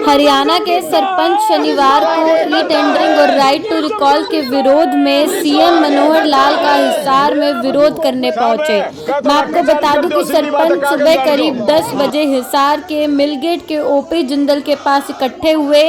हरियाणा के सरपंच शनिवार को ई टेंडरिंग और राइट टू रिकॉल के विरोध में सीएम मनोहर लाल का हिसार में विरोध करने पहुंचे। मैं आपको बता दूं कि सरपंच सुबह करीब 10 बजे हिसार के मिलगेट के ओपी जिंदल के पास इकट्ठे हुए।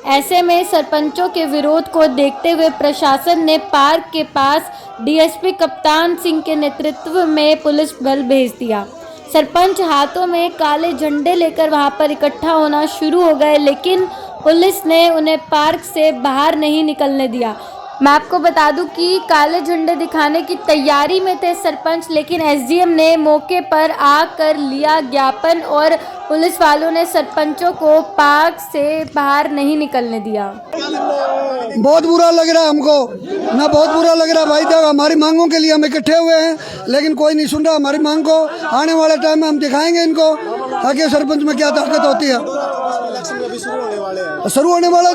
ऐसे में सरपंचों के विरोध को देखते हुए प्रशासन ने पार्क के पास डीएसपी कप्तान सिंह के नेतृत्व में पुलिस बल भेज दिया। सरपंच हाथों में काले झंडे लेकर वहां पर इकट्ठा होना शुरू हो गए, लेकिन पुलिस ने उन्हें पार्क से बाहर नहीं निकलने दिया। मैं आपको बता दूं कि काले झंडे दिखाने की तैयारी में थे सरपंच, लेकिन एसडीएम ने मौके पर आकर लिया ज्ञापन और पुलिस वालों ने सरपंचों को पार्क से बाहर नहीं निकलने दिया। बहुत बुरा लग रहा है हमको ना, बहुत बुरा लग रहा है भाई साहब। हमारी मांगों के लिए हम इकट्ठे हुए हैं, लेकिन कोई नहीं सुन रहा हमारी मांग को। आने वाले टाइम में हम दिखाएंगे इनको आगे सरपंच में क्या ताकत होती है। शुरू होने वाला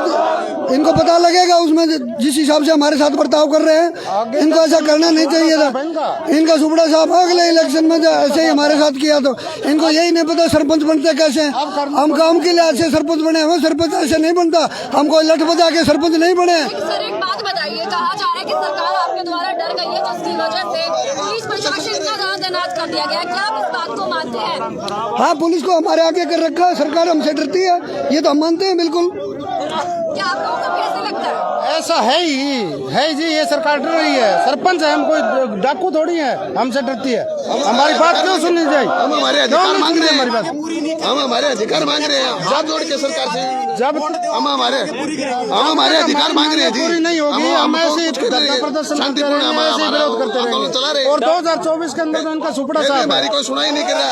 इनको पता लगेगा, उसमें जिस हिसाब से हमारे साथ बर्ताव कर रहे हैं इनको ऐसा करना नहीं चाहिए था। इनका सुपड़ा साहब अगले इलेक्शन में ऐसे ही हमारे साथ किया, तो इनको यही नहीं पता सरपंच बनते कैसे। हम काम के लिए ऐसे सरपंच बने हुए, सरपंच ऐसे नहीं बनता। हम कोई लठ बजा के सरपंच नहीं बने। सर एक बात बताइए, कहा जा रहा है कि सरकार आपके द्वारा डर गई है, जिसकी वजह से पुलिस प्रशासन इतना ज्यादा तैनात कर दिया गया है। क्या आप इस बात को मानते हैं? हाँ, पुलिस को हमारे आगे कर रखा है, सरकार हमसे डरती है, ये तो हम मानते हैं बिल्कुल। क्या आप लोगों को कैसे लगता है? ऐसा है जी, ये सरकार डर रही है। सरपंच है, हम कोई डाकू थोड़ी है, हमसे डरती है। हमारी बात क्यों सुननी चाहिए? हम हमारे अधिकार मांग रहे हैं, हमारी बात हम हमारे अधिकार मांग रहे हैं हाथ जोड़ के सरकार से। जब हम हमारे अधिकार मांग रहे हैं जी, पूरी नहीं होगी हम ऐसे प्रदर्शन शांतिपूर्ण विरोध करते आंदोलन चला रहे रहेंगे। और 2024 के अंदर तो इनका सुपड़ा साहब हमारी कोई सुनाई नहीं कर रहा,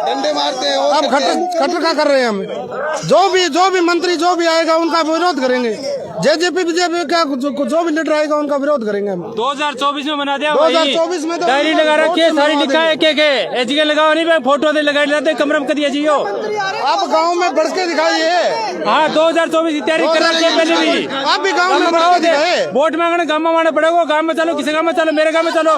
डंडे मारते हैं। अब खटर क्या कर रहे हैं हम? जो भी मंत्री जो भी आएगा उनका विरोध करेंगे। जेजेपी बीजेपी का जो भी लीडर आएगा उनका विरोध करेंगे हम। 2024 में बना दिया, 2024 में तो डायरी लगा रखी है, सारी लिखा है के एचके लगाओ नहीं, फोटो दे लगा लेते कमरे में कर दिया जियो। आप गांव में बढ़ के दिखाइए। हाँ, 2024 की तैयारी कर रखी है पहले भी। आप भी गांव में बढ़ाओ दे। वोट मांगने गाँव में आना पड़ेगा। गाँव में चलो, किसी गाँव में चलो, मेरे गाँव में चलो,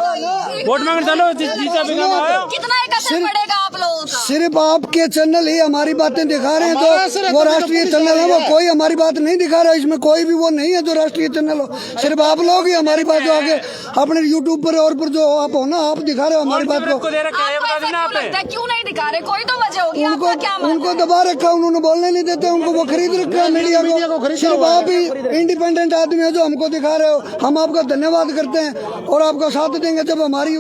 वोट मांगने चलो, जीता भी गाँव में आओ। कितना एक असर पड़ेगा आप लोगों का? सिर्फ आपके चैनल ही हमारी बातें दिखा रहे हैं, तो वो राष्ट्रीय चैनल है, वो कोई हमारी बात नहीं दिखा रहा है। इसमें कोई भी वो नहीं है जो राष्ट्रीय चैनल हो। सिर्फ आप लोग ही हमारी बात आगे अपने यूट्यूब पर और पर जो आप हो ना, आप दिखा रहे हो हमारी बात को। क्यों नहीं दिखा रहे? कोई तो वजह होगी। उनको दबा रखा, उन्होंने बोलने नहीं देते, उनको वो खरीद रखा है मीडिया को। सिर्फ आप ही इंडिपेंडेंट आदमी है जो हमको दिखा रहे हो। हम आपका धन्यवाद करते हैं और आपका साथ देंगे। जब हमारी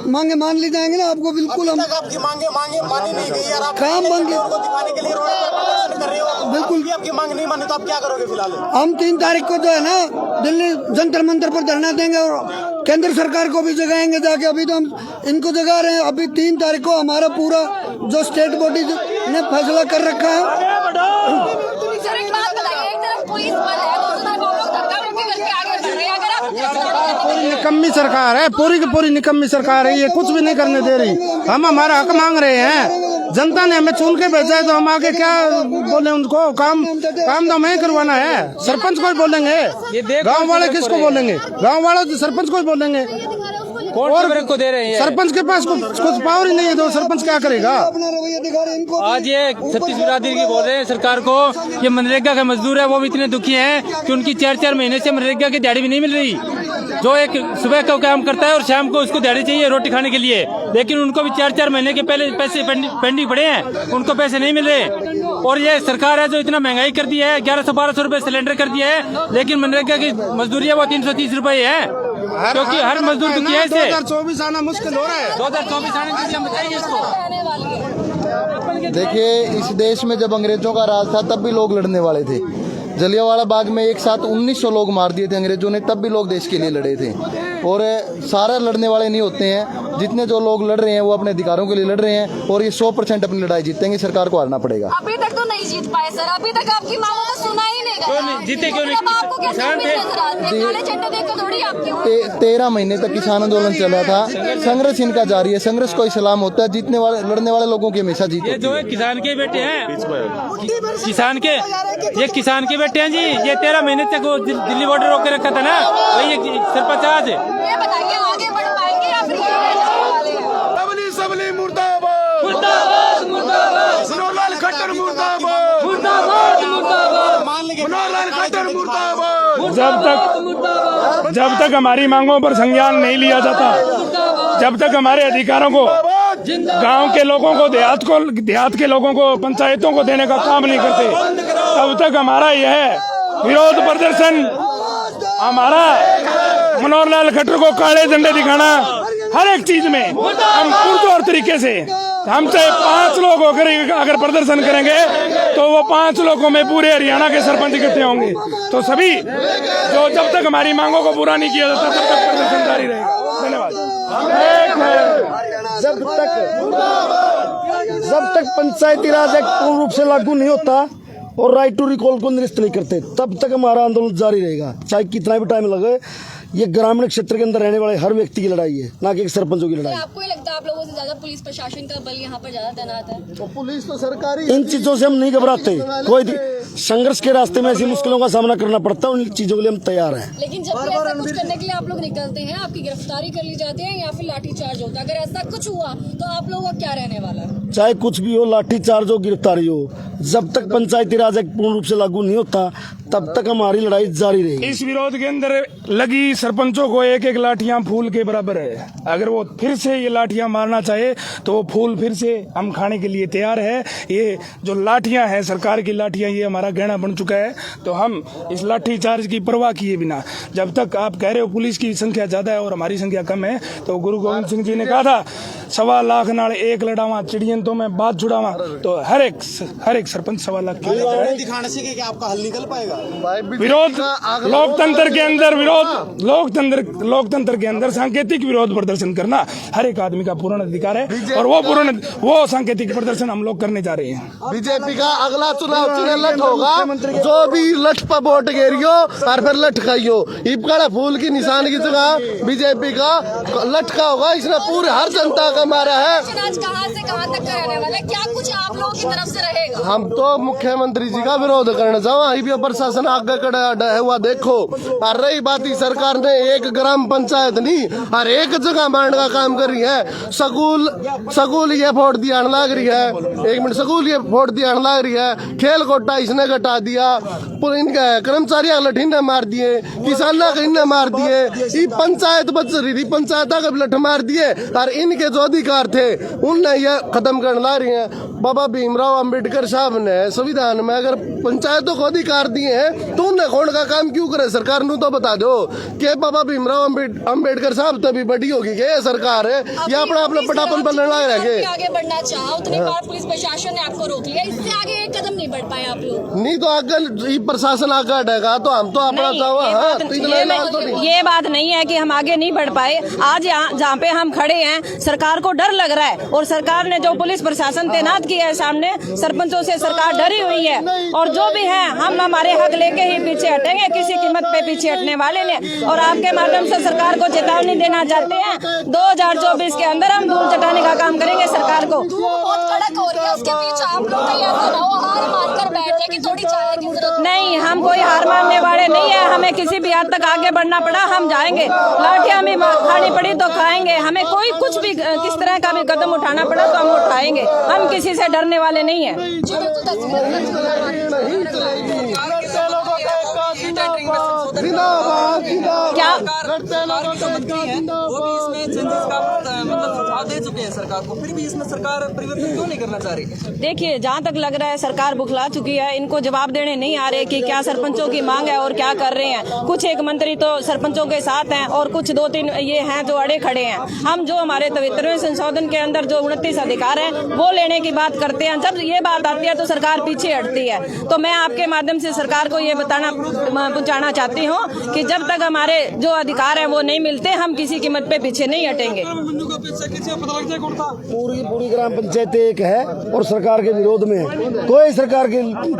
मांगे मान ली जाएंगे ना, आपको बिल्कुल हम आपकी मांगे मानी नहीं गई यार, आप काम मांगे दिखाने के लिए रोड पर प्रदर्शन कर रहे हो। बिल्कुल आपकी मांग नहीं मानी तो आप क्या करोगे फिलहाल? हम 3 तारीख को जो है ना दिल्ली जंतर मंतर पर धरना देंगे और केंद्र सरकार को भी जगाएंगे जाके। अभी तो हम इनको जगा रहे हैं। अभी 3 तारीख को हमारा पूरा जो स्टेट बॉडी ने फैसला कर रखा है। सर एक बात बताइए, एक तरफ पुलिस बल है, दूसरी तरफ आप लोग धक्का-मुक्की करके आगे बढ़ रहे हैं। अगर आप निकम्मी सरकार है, पूरी की पूरी निकम्मी सरकार है, ये कुछ भी नहीं करने दे रही। हम हमारा हक मांग रहे हैं। जनता ने हमें चुन के भेजा है, तो हम आगे क्या बोले उनको? काम तो हमें करवाना है। सरपंच को ही बोलेंगे, गांव वाले किसको बोलेंगे? गांव वाले सरपंच को ही बोलेंगे। और को दे रहे हैं। सरपंच के पास कुछ पावर ही नहीं है, तो सरपंच क्या करेगा? आज ये छत्तीस बिरादरी की बोल रहे हैं सरकार को, ये मनरेगा के मजदूर है वो भी इतने दुखी हैं कि उनकी 4-4 महीने से मनरेगा की दिहाड़ी भी नहीं मिल रही। जो एक सुबह का काम करता है और शाम को उसको दिहाड़ी चाहिए रोटी खाने के लिए, लेकिन उनको भी 4-4 महीने के पहले पैसे पेंडिंग पड़े हैं, उनको पैसे नहीं मिल रहे। और ये सरकार है जो इतना महंगाई कर दी है, 1100-1200 रुपए सिलेंडर कर दिया है, लेकिन मनरेगा की मजदूरी है वो 330 रुपए है, क्योंकि हर मजदूर दुखी है। 2024 आना मुश्किल हो रहा है। 2024 आने के लिए बताइए इसको। देखिए, इस देश में जब अंग्रेजों का राज था तब भी लोग लड़ने वाले थे। जलियांवाला बाग में एक साथ 1900 लोग मार दिए थे अंग्रेजों ने, तब भी लोग देश के लिए लड़े थे। और सारे लड़ने वाले नहीं होते हैं, जितने जो लोग लड़ रहे हैं वो अपने अधिकारों के लिए लड़ रहे हैं और ये 100% अपनी लड़ाई जीतेंगे। सरकार को हारना पड़ेगा। अभी तक तो नहीं जीत पाए सर, अभी तक आपकी मांगों को सुना ही नहीं गया। जीते क्यों नहीं? आपको कैसे काले झंडे देकर थोड़ी आपकी 13 महीने तक किसान आंदोलन चला था। संघर्ष इनका जारी है, संघर्ष को सलाम होता है। जीतने वाले लड़ने वाले लोगों की हमेशा जीत। ये जो है किसान के बेटे हैं, किसान के बेटे हैं जी। ये 13 महीने तक वो दिल्ली बॉर्डर रोक के रखा था ना, वही सरपंच आज। ये बताइए आगे बढ़ पाएंगे या फिर सबली मुर्दाबाद, मुर्दाबाद, मुर्दाबाद, मुर्दाबाद, खट्टर मुर्दाबाद, मुर्दाबाद। जब तक हमारी मांगों पर संज्ञान नहीं लिया जाता, जब तक हमारे अधिकारों को गांव के लोगों को देहात के लोगों को पंचायतों को देने का काम नहीं करते, तब तक हमारा यह विरोध प्रदर्शन, हमारा मनोहर लाल खट्टर को काले झंडे दिखाना, हर एक चीज में हम पुरजोर तरीके से, हम चाहे 5 लोग होकर अगर प्रदर्शन करेंगे तो वो 5 लोगों में पूरे हरियाणा के सरपंच इकट्ठे होंगे। तो सभी जो जब तक हमारी मांगों को पूरा नहीं किया जाता तब तक प्रदर्शन जारी रहेगा। धन्यवाद। जब तक पंचायती राज एक्ट पूर्ण रूप से लागू नहीं होता और राइट टू रिकॉल को निरस्त नहीं करते तब तक हमारा आंदोलन जारी रहेगा, चाहे कितना भी टाइम लगे। ये ग्रामीण क्षेत्र के अंदर रहने वाले हर व्यक्ति की लड़ाई है, ना कि एक सरपंचों की लड़ाई। आपको ही लगता है आप लोगों से ज्यादा पुलिस प्रशासन का बल यहाँ पर ज्यादा तैनात है? तो पुलिस तो सरकारी, इन चीजों से हम नहीं घबराते। कोई संघर्ष के रास्ते में ऐसी मुश्किलों का सामना करना पड़ता है, उन चीजों के लिए हम तैयार हैं। लेकिन जब भी ऐसा कुछ करने के लिए आप लोग निकलते हैं, आपकी गिरफ्तारी कर ली जाती है या फिर लाठीचार्ज होता है? अगर ऐसा कुछ हुआ तो आप लोगों का क्या रहने वाला है? चाहे कुछ भी हो, लाठीचार्ज हो, गिरफ्तारी हो, जब तक पंचायती राज एक्ट पूर्ण रूप से लागू नहीं होता तब तक हमारी लड़ाई जारी रहेगी। इस विरोध के अंदर लगी सरपंचों को एक एक लाठियां फूल के बराबर है। अगर वो फिर से ये लाठियां मारना चाहे तो वो फूल फिर से हम खाने के लिए तैयार है। ये जो लाठियां हैं, सरकार की लाठियां, ये हमारा गहना बन चुका है। तो हम इस लाठी चार्ज की परवाह किए बिना, जब तक आप कह रहे हो पुलिस की संख्या ज्यादा है और हमारी संख्या कम है, तो गुरु गोविंद सिंह जी ने कहा था 1.25 लाख नाल एक लड़ावा चिड़ियन तो मैं बात छुड़ावा। तो हर एक सरपंच 1.25 लाख की दिखाने से कि आपका हल निकल पाएगा। विरोध लोकतंत्र के अंदर, विरोध लोकतंत्र के अंदर सांकेतिक विरोध प्रदर्शन करना हर एक आदमी का पूर्ण अधिकार है और वो सांकेतिक प्रदर्शन हम लोग करने जा रहे हैं। बीजेपी का अगला चुनाव लठ होगा, जो भी लठ पर वोट घेरियो और फिर लठ खाइयो। इबकाड़ा फूल की निशान की जगह बीजेपी का लठ का होगा। इसने पूरे हर जनता का मारा है। आज कहां से कहां तक का रहने वाला है? क्या कुछ आप लोगों की तरफ से रहेगा? हम तो मुख्यमंत्री जी का विरोध करने जाओ, अभी भी प्रशासन आगे खड़ा है हुआ देखो। और रही बात ही, सरकार ने एक ग्राम पंचायत नहीं हर एक जगह मारने का काम कर रही है। स्कूल ये फोड़ दिया लाग रही है, 1 मिनट, स्कूल ये फोड़ दिया लाग रही है। खेल कोटा इसने घटा दिया, इनका कर्मचारियों लठीने मार दिए, किसाना का इन्हें मार दिए। पंचायत बच रही थी, पंचायत का लठ मार दिए और इनके जो अधिकार थे उनने ये खत्म करने ला रही है। बाबा भीमराव अंबेडकर साहब ने संविधान में अगर पंचायतों को अधिकार दिए हैं तो उन्हें खोड़ का काम क्यों करे सरकार? नू तो बता दो कि बाबा भीमराव अंबेडकर साहब तो भी बड़ी होगी कि सरकार है या अपना पटापन पर लड़ा रहे। आगे बढ़ना चाहा, उतनी बार पुलिस प्रशासन ने आपको रोक लिया, इससे आगे एक कदम नहीं बढ़ पाए आप लोग। नहीं तो आगे प्रशासन आगे हटेगा तो हम तो अपना ये बात नहीं है कि हम आगे नहीं बढ़ पाए। आज यहाँ जहाँ पे हम खड़े हैं, सरकार को डर लग रहा है और सरकार ने जो पुलिस प्रशासन तैनात किया है सामने, सरपंचों से सरकार डरी हुई है। और जो भी है, हम हमारे हक लेके ही पीछे हटेंगे, किसी कीमत पे पीछे हटने वाले ने। और आपके माध्यम से सरकार को चेतावनी देना चाहते हैं, 2024 के अंदर हम धूल चटाने का काम करेंगे सरकार को। बहुत कड़क हो रही है, उसके बीच आप लोग कहीं ऐसा ना हो हार मानकर बैठे कि थोड़ी चाय की जरूरत नहीं। हम कोई हार मानने वाले नहीं है, हमें किसी भी हद तक आगे बढ़ना पड़ा हम जाएंगे, लाठियां भी खानी पड़ी तो खाएंगे, हमें कोई कुछ भी किस तरह का भी कदम उठाना पड़ा तो हम उठाएंगे। हम किसी से डरने वाले नहीं है। क्या वो भी इसमें चेंजेस का मतलब सुझाव दे चुके हैं सरकार को, फिर भी इसमें सरकार परिवर्तन क्यों नहीं करना चाह रही? देखिए, जहाँ तक लग रहा है सरकार बुखला चुकी है, इनको जवाब देने नहीं आ रहे कि क्या सरपंचों की मांग है और क्या कर रहे हैं। कुछ एक मंत्री तो सरपंचों के साथ हैं और कुछ 2-3 ये हैं जो अड़े खड़े हैं। हम जो हमारे 73वें संशोधन के अंदर जो 29 अधिकार हैं वो लेने की बात करते हैं, जब ये बात आती है तो सरकार पीछे हटती है। तो मैं आपके माध्यम से सरकार को ये पहुंचाना चाहती हूँ कि जब तक हमारे जो अधिकार है वो नहीं मिलते, हम किसी कीमत पे पीछे नहीं हटेंगे। पूरी ग्राम पंचायत एक है और सरकार के विरोध में है। कोई सरकार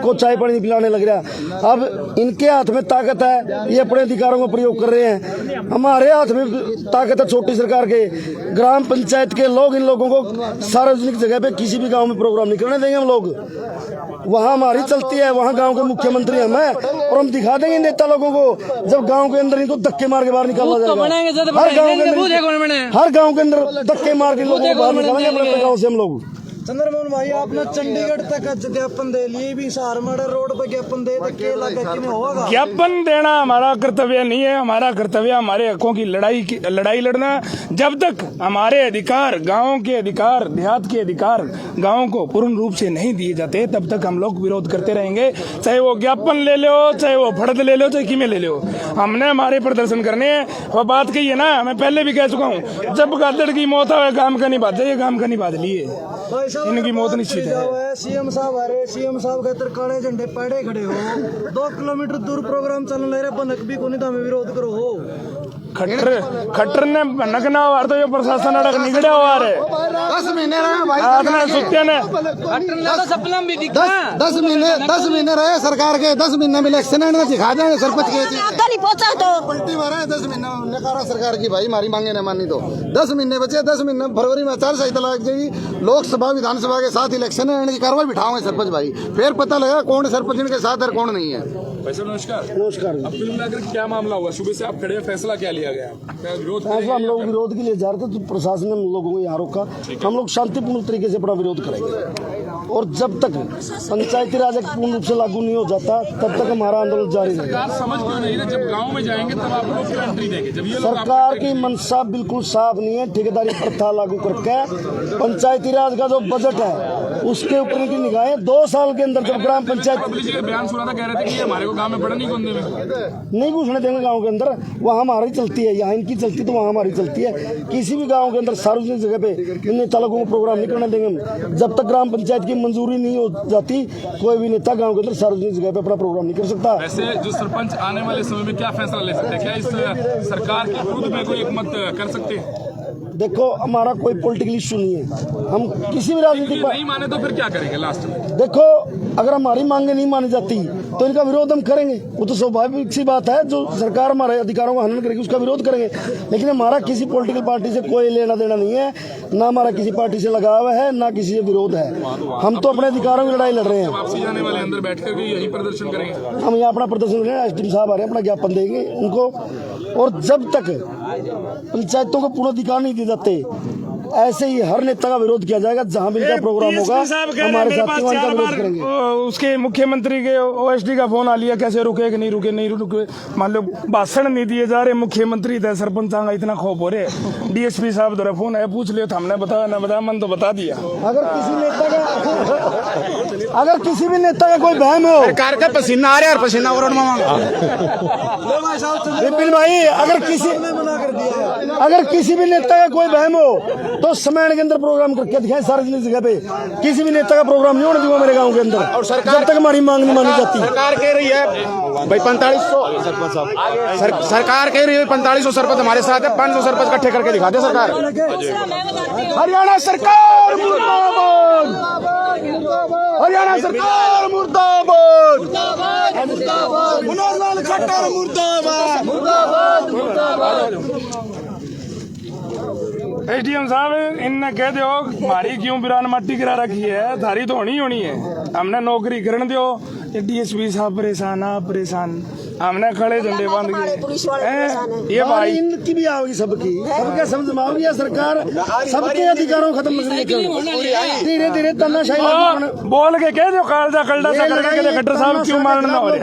को चाय पानी पिलाने लग रहा। अब इनके हाथ में ताकत है, ये अपने अधिकारों का प्रयोग कर रहे हैं। हमारे हाथ में ताकत है छोटी सरकार के। ग्राम पंचायत के लोग इन लोगों को सार्वजनिक जगह पे किसी भी गांव में प्रोग्राम नहीं करने देंगे हम लोग। वहाँ हमारी चलती है, वहाँ गांव के मुख्यमंत्री हम हैं और हम दिखा देंगे नेता लोगों को जब गांव के अंदर इनको धक्के मार के बाहर निकाला जाएगा। हर गांव के अंदर धक्के मार के लोगों को बाहर निकालेंगे अपने गाँव से हम लोग। चंद्रमोहन भाई आपने चंडीगढ़ तक ज्ञापन दे लिए भी सहारमाड़ा रोड पर ज्ञापन दे तो क्या लगा कि होगा? ज्ञापन देना हमारा कर्तव्य नहीं है। हमारा कर्तव्य हमारे हकों की लड़ाई लड़ना। जब तक हमारे अधिकार, गाँव के अधिकार, देहात के अधिकार गाँव को पूर्ण रूप से नहीं दिए जाते, तब तक हम लोग विरोध करते रहेंगे। चाहे वो ज्ञापन ले लो, चाहे वो फड़द ले लो, चाहे किमें ले लो, हमने हमारे प्रदर्शन करने हैं। वो बात कही है ना, मैं पहले भी कह चुका हूँ, जब गादड़ की मौत आवे काम का नहीं बात, ये काम का नहीं बात लिए इनकी मौत निश्चित है। सीएम साहब आ रहे, सीएम साहब के काले झंडे पैड़े खड़े हो, 2 किलोमीटर दूर प्रोग्राम चल रहे, बनक भी को नहीं तो हमें विरोध करो हो। खट्टर ने बनकना वार तो ये प्रशासन अड़क निकड़े हुआ रे 10 महीने रहे भाई, आदमी सुत्ते ने 10 महीने रहे सरकार के, 10 महीने में इलेक्शन में दिखा देंगे सरपंच के नहीं पहुंचा तो पलटी मारा 10 महीने नकारा सरकार की भाई, हमारी मांगे न मानी तो 10 महीने बचे। 10 महीने फरवरी में आचार-संहिता लग जाएगी, लोकसभा विधानसभा के साथ इलेक्शन है, इनकी कार्रवाई बिठाओगे सरपंच भाई, फिर पता लगेगा कौन सरपंच इनके साथ और कौन नहीं है। वैसे नमस्कार। नमस्कार। अब कुल मिलाकर क्या मामला हुआ, सुबह से आप खड़े, फैसला क्या लिया गया? विरोध ऐसा हम लोग विरोध के लिए जा रहे थे, तो प्रशासन ने हम लोगों को यहाँ रोका। हम लोग शांतिपूर्ण तरीके से अपना विरोध करेंगे और जब तक पंचायती राज पूर्ण रूप से लागू नहीं हो जाता तब तक हमारा आंदोलन जारी रहेगा। समझ क्यों नहीं रहे, जब गाँव में जाएंगे तब आप लोग क्यों एंट्री देंगे? जब ये सरकार की मंशा बिल्कुल साफ नहीं है, ठेकेदारी प्रथा लागू करके पंचायती राज का जो बजट है उसके ऊपर इनकी निगाहें 2 साल के अंदर, जब ग्राम पंचायत बयान सुना था, कह रहे थे कि हमारे को गाँव में पड़ा नहीं गोंदे में नहीं घुसने देंगे गांव के अंदर, वहाँ हमारी चलती है, यहाँ इनकी चलती तो वहाँ हमारी चलती है। किसी भी गांव के अंदर सार्वजनिक जगह पे इन नेता लोगों को प्रोग्राम नहीं करने देंगे। जब तक ग्राम पंचायत की मंजूरी नहीं हो जाती, कोई भी नेता गांव के अंदर सार्वजनिक जगह पे अपना प्रोग्राम नहीं कर सकता। वैसे जो सरपंच आने वाले समय में क्या फैसला ले सकते हैं? क्या इस सरकार के विरुद्ध में कोई एक मत कर सकते हैं? देखो, हमारा कोई पॉलिटिकल इश्यू नहीं है, हम किसी भी राजनीतिक नहीं माने तो फिर क्या करेंगे लास्ट में? देखो, अगर हमारी मांगे नहीं मानी जाती तो इनका विरोध हम करेंगे, वो तो स्वाभाविक सी बात है। जो सरकार हमारे अधिकारों का हनन करेगी उसका विरोध करेंगे, लेकिन हमारा किसी पॉलिटिकल पार्टी से कोई लेना देना नहीं है, ना हमारा किसी पार्टी से लगाव है, ना किसी से विरोध है। हम तो अपने अधिकारों की लड़ाई लड़ रहे हैं। वापसी जाने वाले अंदर बैठकर भी यही प्रदर्शन करेंगे? हम यहाँ अपना प्रदर्शन करेंगे, एसडीएम साहब आ रहे हैं, अपना ज्ञापन देंगे उनको, और जब तक पंचायतों को पूर्ण अधिकार नहीं दिए जाते, ऐसे ही हर नेता का विरोध किया जाएगा। जहां भी इनका प्रोग्राम होगा हमारे साथी का विरोध करेंगे। उसके मुख्यमंत्री के ओएसडी का फोन आ लिया, कैसे रुके कि नहीं रुके। मान लो भाषण नहीं दिए जा रहे, मुख्यमंत्री थे, सरपंच का इतना खौफ हो रहे। डीएसपी साहब द्वारा फोन आया, पूछ लियो तो हमने बताया ना बताया, मन तो बता दिया। अगर किसी भी नेता का कोई बहम हो, सरकार का पसीना आ रहा है और पसीना और विपिन भाई, अगर किसी भी नेता का कोई बहम हो तो समय के अंदर प्रोग्राम करके दिखाएं सार्वजनिक जगह पे। किसी भी नेता का प्रोग्राम नहीं होने दूंगा मेरे गांव के अंदर, और सरकार जब तक हमारी मांग नहीं मानी जाती। सरकार कह रही है भाई 4500 सरकार कह रही है 4500 सरपंच हमारे साथ है, 500 सरपंच इकट्ठे करके दिखा दे सरकार। हरियाणा सरकार मुर्दाबाद, हरियाणा सरकार मुर्दाबाद, मनोहर लाल खट्टर मुर्दाबाद, मुर्दाबाद, मुर्दाबाद। एसडीएम साहब, इनने कह दो हमारी क्यों बिरान मट्टी गिरा रखी है, थारी तो होनी है, हमने नौकरी करने दो। डीएसपी साहब परेशान, आप परेशान, हमने खड़े झंडे बांध के। ये भाई इनकी भी आओगी, सबका समझ में आओगी। सरकार सबके अधिकारों खत्म धीरे धीरे तानाशाही बोल के कह दो कालजा कलडा सा करके खट्टर साहब क्यों मारना हो रहे।